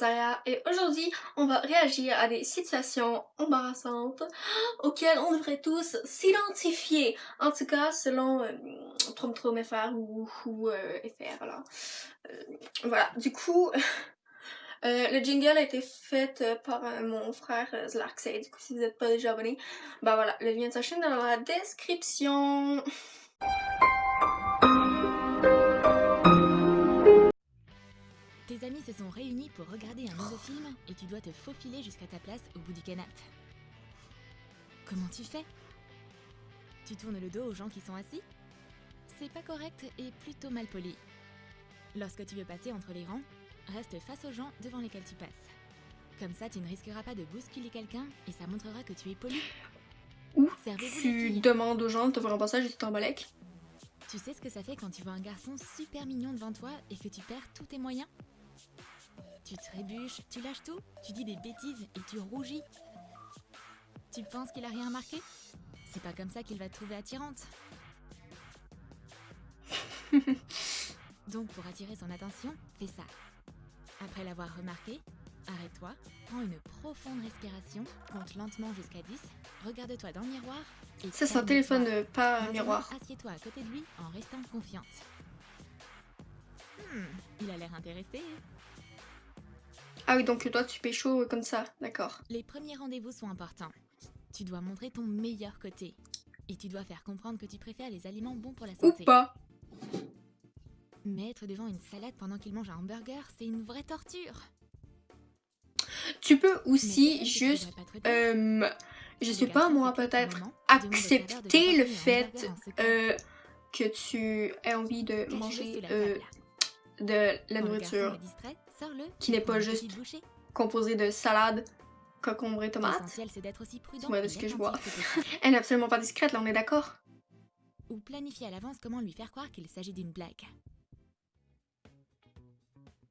Rosaria et aujourd'hui on va réagir à des situations embarrassantes auxquelles on devrait tous s'identifier. En tout cas selon FR ou FR là. Voilà, du coup le jingle a été fait par mon frère Zlarksay. Du coup si vous n'êtes pas déjà abonné, bah voilà, le lien de sa chaîne dans la description. Tes amis se sont réunis pour regarder un nouveau film et tu dois te faufiler jusqu'à ta place au bout du canapé. Comment tu fais? Tu tournes le dos aux gens qui sont assis? C'est pas correct et plutôt mal poli. Lorsque tu veux passer entre les rangs, reste face aux gens devant lesquels tu passes. Comme ça, tu ne risqueras pas de bousculer quelqu'un et ça montrera que tu es poli. Ou Servez-vous les tu filles. demandes aux gens de te faire un passage et tu t'embalèques. Tu sais ce que ça fait quand tu vois un garçon super mignon devant toi et que tu perds tous tes moyens? Tu trébuches, tu lâches tout, tu dis des bêtises et tu rougis. Tu penses qu'il a rien remarqué? C'est pas comme ça qu'il va te trouver attirante. Donc pour attirer son attention, fais ça. Après l'avoir remarqué, arrête-toi, prends une profonde respiration, compte lentement jusqu'à 10, regarde-toi dans le miroir et Ça c'est un calme-toi. téléphone, pas un Maintenant, miroir. assieds-toi à côté de lui en restant confiante. Il a l'air intéressé. Ah oui, donc toi tu pécho comme ça, d'accord. Les premiers rendez-vous sont importants. Tu dois montrer ton meilleur côté. Et tu dois faire comprendre que tu préfères les aliments bons pour la Ou santé. pas. Mais être devant une salade pendant qu'il mange un hamburger, c'est une vraie torture. Tu peux Mais aussi peut-être que tu juste, devrais pas te retenir. je Si sais le pas garçon moi, fait peur peut-être par moment, demande au serveur de accepter le t'apporter un fait hamburger en secret. que tu aies envie de Cache-le manger sous la table. de la Quand le garçon nourriture est distrait, sors-le. qui n'est prends pas une juste petite bouchée. composée de salade, concombre et tomates. L'essentiel, c'est d'être aussi prudent Moi, de et ce que je vois. attentif que possible. Elle est absolument pas discrète, là, on est d'accord. Ou planifier à l'avance comment lui faire croire qu'il s'agit d'une blague.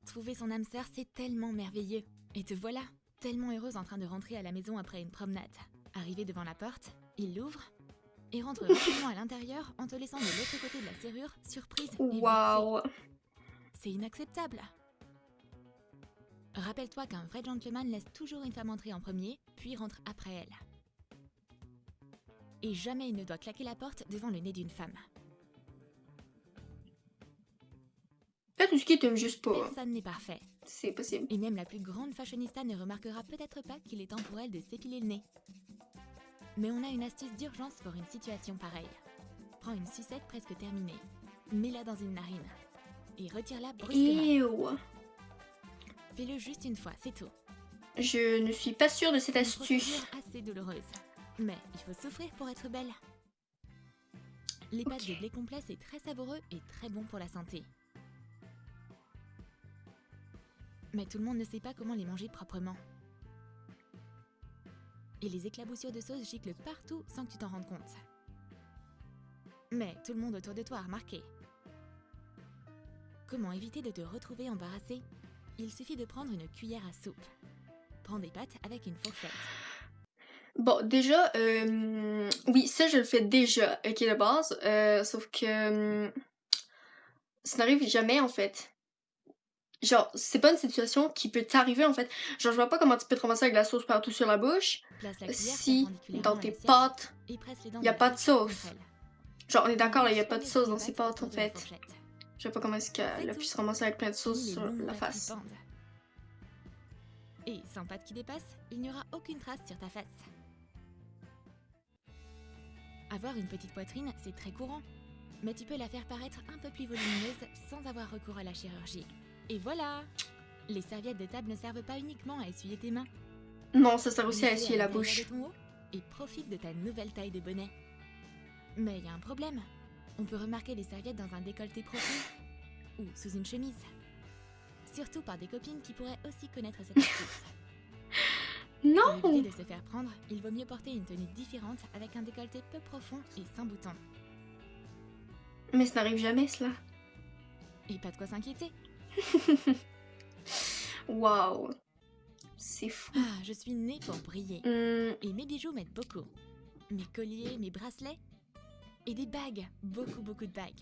Trouver son âme sœur, c'est tellement merveilleux. Et te voilà, tellement heureuse en train de rentrer à la maison après une promenade. Arrivé devant la porte, il l'ouvre et rentre rapidement à l'intérieur en te laissant de l'autre côté de la serrure, surprise et vexée. Waouh. C'est inacceptable. Rappelle-toi qu'un vrai gentleman laisse toujours une femme entrer en premier, puis rentre après elle. Et jamais il ne doit claquer la porte devant le nez d'une femme. Peut-être ce qui t'aime juste pas. Personne n'est parfait. C'est possible. Et même la plus grande fashionista ne remarquera peut-être pas qu'il est temps pour elle de s'épiler le nez. Mais on a une astuce d'urgence pour une situation pareille. Prends une sucette presque terminée, mets-la dans une narine et retire-la brusquement. Ew. Fais-le juste une fois, c'est tout. Je ne suis pas sûre de cette Une astuce. procédure assez douloureuse. Mais il faut souffrir pour être belle. Les pâtes de blé complet, c'est très savoureux et très bon pour la santé. Mais tout le monde ne sait pas comment les manger proprement. Et les éclaboussures de sauce giclent partout sans que tu t'en rendes compte. Mais tout le monde autour de toi a remarqué. Comment éviter de te retrouver embarrassé? Il suffit de prendre une cuillère à soupe. Prends des pâtes avec une fourchette. Bon, déjà, oui, ça je le fais déjà, ok, de base. Sauf que ça n'arrive jamais en fait. Genre, c'est pas une situation qui peut t'arriver en fait. Genre, je vois pas comment tu peux te ramasser avec de la sauce partout sur la bouche Place la cuillère si perpendiculairement dans à tes l'assiette pâtes, et presse les dents y a de pas la de sauce sauce. contre elle. Genre, on est d'accord, là, y a Ensuite, pas de soigne sauce les dans ces pâtes pâtes en autour de la fait. fourchette. Je sais pas comment est-ce C'est qu'elle a tout. pu se ramasser avec plein de sauce Finis les sur longues la pâtes qui face. pendent. Et sans pâte qui dépasse, il n'y aura aucune trace sur ta face. Avoir une petite poitrine, c'est très courant. Mais tu peux la faire paraître un peu plus volumineuse sans avoir recours à la chirurgie. Et voilà! Les serviettes de table ne servent pas uniquement à essuyer tes mains. Non, ça sert aussi à Glisse-les essuyer la l'intérieur bouche. de ton haut et profite de ta nouvelle taille de bonnet. Mais il y a un problème. On peut remarquer les serviettes dans un décolleté profond ou sous une chemise. Surtout par des copines qui pourraient aussi connaître cette astuce. Pour Non! éviter de se faire prendre, il vaut mieux porter une tenue différente avec un décolleté peu profond et sans boutons. Mais ça n'arrive jamais, cela. Et pas de quoi s'inquiéter. Waouh! C'est fou. Ah, je suis née pour briller. Et mes bijoux m'aident beaucoup. Mes colliers, mes bracelets et des bagues, beaucoup de bagues.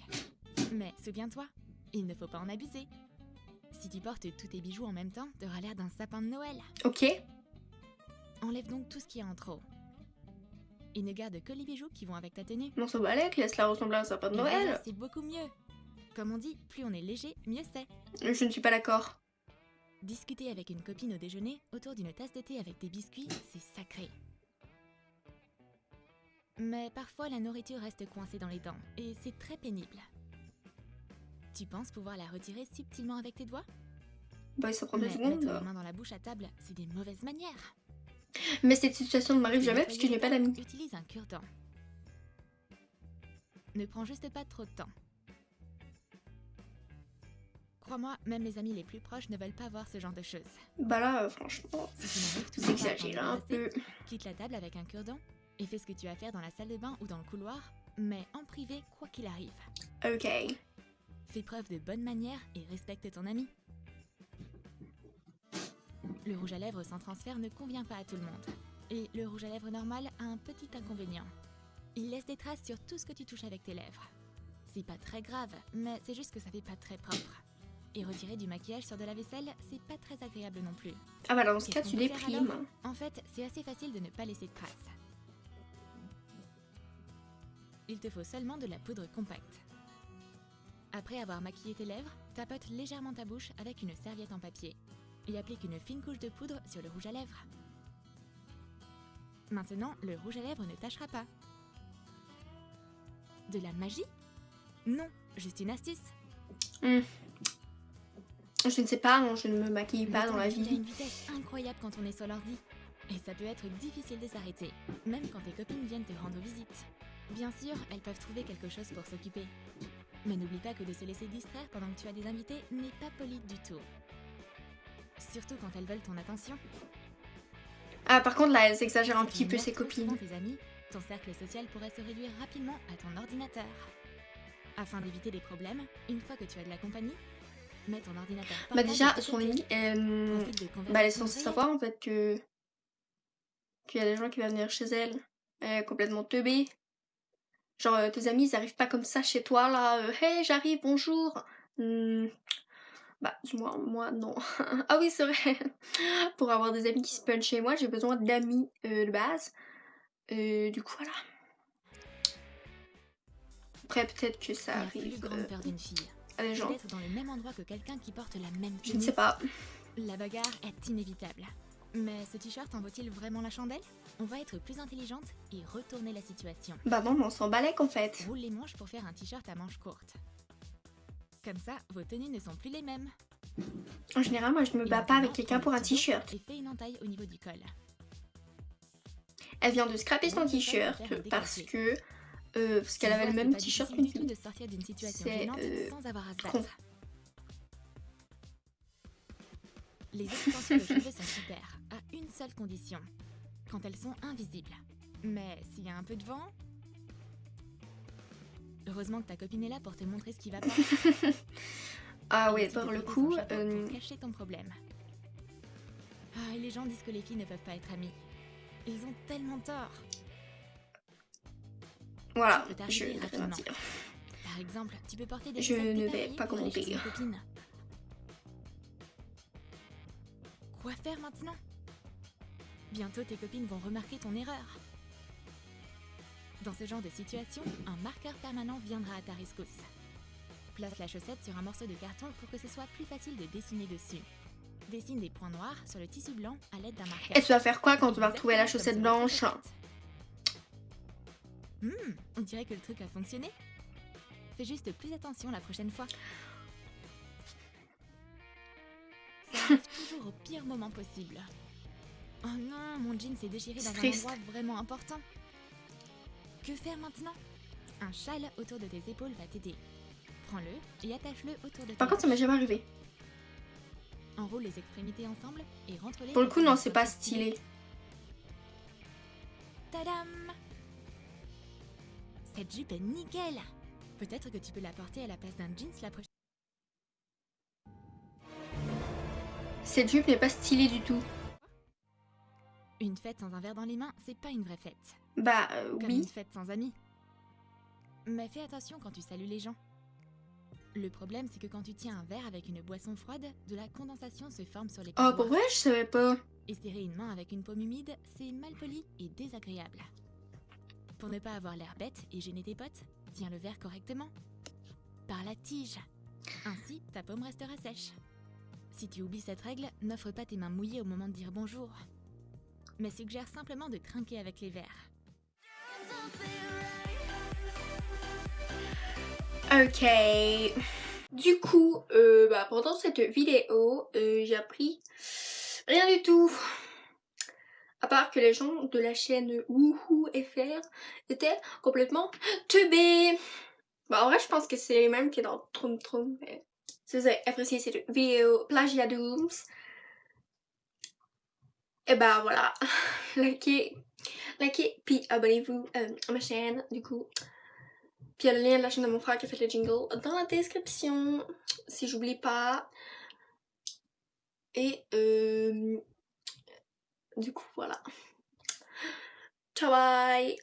Mais souviens-toi, il ne faut pas en abuser. Si tu portes tous tes bijoux en même temps, t'auras l'air d'un sapin de Noël. Ok. Enlève donc tout ce qui est en trop. Et ne garde que les bijoux qui vont avec ta tenue. On s'en balèque, laisse-la ressembler à un sapin de Et Noël. voilà, c'est beaucoup mieux. Comme on dit, plus on est léger, mieux c'est. Je ne suis pas d'accord. Discuter avec une copine au déjeuner, autour d'une tasse de thé avec des biscuits, c'est sacré. Mais parfois, la nourriture reste coincée dans les dents, et c'est très pénible. Tu penses pouvoir la retirer subtilement avec tes doigts? Bah ça prend 2 Mais mettre les secondes. mains dans la bouche à table, c'est des mauvaises manières. Mais cette situation ne m'arrive Et jamais parce que je n'ai pas d'amis. Utilise un cure-dent. Ne prends juste pas trop de temps. Crois-moi, même les amis les plus proches ne veulent pas voir ce genre de choses. Bah là, franchement, Si tu n'arrives vous toujours pas à t'en exagérez un débarrasser, peu. quitte la table avec un cure-dent et fais ce que tu as à faire dans la salle de bain ou dans le couloir, mais en privé, quoi qu'il arrive. Ok. Fais preuve de bonne manière et respecte ton ami. Le rouge à lèvres sans transfert ne convient pas à tout le monde. Et le rouge à lèvres normal a un petit inconvénient. Il laisse des traces sur tout ce que tu touches avec tes lèvres. C'est pas très grave, mais c'est juste que ça fait pas très propre. Et retirer du maquillage sur de la vaisselle, c'est pas très agréable non plus. Ah bah dans ce cas, Qu'est-ce tu qu'on peut faire déprimes. alors? En fait, c'est assez facile de ne pas laisser de traces. Il te faut seulement de la poudre compacte. Après avoir maquillé tes lèvres, tapote légèrement ta bouche avec une serviette en papier et applique une fine couche de poudre sur le rouge à lèvres. Maintenant, le rouge à lèvres ne tâchera pas. De la magie? Non, juste une astuce. Je ne sais pas, non, je ne me maquille Le pas temps dans la file à vie. une vitesse incroyable quand on est sur l'ordi. Et ça peut être difficile de s'arrêter, même quand tes copines viennent te rendre visite. Bien sûr, elles peuvent trouver quelque chose pour s'occuper. Mais n'oublie pas que de se laisser distraire pendant que tu as des invités n'est pas poli du tout. Surtout quand elles veulent ton attention. Ah par contre là, elles exagèrent un Si tu petit peu ignores ses trop souvent copines. tes amis, ton cercle social pourrait se réduire rapidement à ton ordinateur. Afin d'éviter des problèmes, une fois que tu as de la compagnie, mets ton ordinateur Bah portable déjà, de son côté. amie, Profite de bah elle est conversations censée réelles. savoir en fait que qu'il y a des gens qui vont venir chez elle. Elle est complètement teubée. Genre tes amis ils arrivent pas comme ça chez toi là. Hey j'arrive, bonjour. Bah moi non. Ah oui c'est vrai. Pour avoir des amis qui se punchent chez moi, j'ai besoin d'amis de base. Du coup voilà. Après peut-être que ça La arrive plus grande peur d'une fille, à des c'est gens. d'être dans le même endroit que quelqu'un qui porte la même Je ne tenue. sais pas. La bagarre est inévitable. Mais ce t-shirt en vaut-il vraiment la chandelle? On va être plus intelligente et retourner la situation. Bah non mais on s'en balèque en fait. Roule les manches pour faire un t-shirt à manches courtes. Comme ça, vos tenues ne sont plus les mêmes. En général moi je me Et bats pas avec maintenant, quelqu'un prends pour le un ciseau t-shirt. Et fais une entaille au niveau du col. Elle vient de scraper son Roule le col t-shirt pour faire un parce décolleté. que parce qu'elle avait le même t-shirt C'est qu'une pas difficile du tout fille. de sortir d'une situation C'est, gênante sans avoir à se con. battre. Les extensions de cheveux sont super, à une seule condition, quand elles sont invisibles. Mais s'il y a un peu de vent... Heureusement que ta copine est là pour te montrer ce qui va pas. Ah Et ouais, aussi de par le porter coup, son chapeau pour cacher ton problème. Ah, et les gens disent que les filles ne peuvent pas être amies. Ils ont tellement tort. voilà, Ça peut je t'arriver ne vais rien rapidement. dire. Par exemple, tu peux porter des Je chaussettes ne vais dépareillées pas pour aller chez commenter. une copine. Quoi faire maintenant? Bientôt tes copines vont remarquer ton erreur. Dans ce genre de situation, un marqueur permanent viendra à ta rescousse. Place la chaussette sur un morceau de carton pour que ce soit plus facile de dessiner dessus. Dessine des points noirs sur le tissu blanc à l'aide d'un marqueur. Et tu vas faire quoi quand tu vas retrouver la Exactement chaussette comme sur votre blanche? chaussette. On dirait que le truc a fonctionné. Fais juste plus attention la prochaine fois. Ça arrive toujours au pire moment possible. Oh non, mon jean s'est déchiré dans un Triste. endroit vraiment important. Que faire maintenant? Un châle autour de tes épaules va t'aider. Prends-le et attache-le autour de tes Par contre, ça m'est hanches. jamais arrivé. Enroule les extrémités ensemble et rentre-les. Pour le dans coup, un non, morceau c'est pas de stylé. Tadam! Cette jupe est nickel! Peut-être que tu peux la porter à la place d'un jeans la prochaine. Cette jupe n'est pas stylée du tout. Une fête sans un verre dans les mains, c'est pas une vraie fête. Bah Comme oui. une fête sans amis. Mais fais attention quand tu salues les gens. Le problème, c'est que quand tu tiens un verre avec une boisson froide, de la condensation se forme sur les Ah, parois. pour vrai, je savais pas. Et serrer une main avec une paume humide, c'est malpoli et désagréable. Pour ne pas avoir l'air bête et gêner tes potes, tiens le verre correctement. Par la tige. Ainsi, ta paume restera sèche. Si tu oublies cette règle, n'offre pas tes mains mouillées au moment de dire bonjour. Mais suggère simplement de trinquer avec les verres. Ok. Du coup, pendant cette vidéo, j'ai appris rien du tout. À part que les gens de la chaîne Woohoo FR étaient complètement teubés. En vrai, je pense que c'est les mêmes que dans Troum Troum. Mais si vous avez apprécié cette vidéo Plagiat Dooms, et voilà, likez, puis abonnez-vous à ma chaîne, du coup. Puis il y a le lien de la chaîne de mon frère qui a fait le jingle dans la description, si j'oublie pas. Et du coup, voilà. Ciao, bye!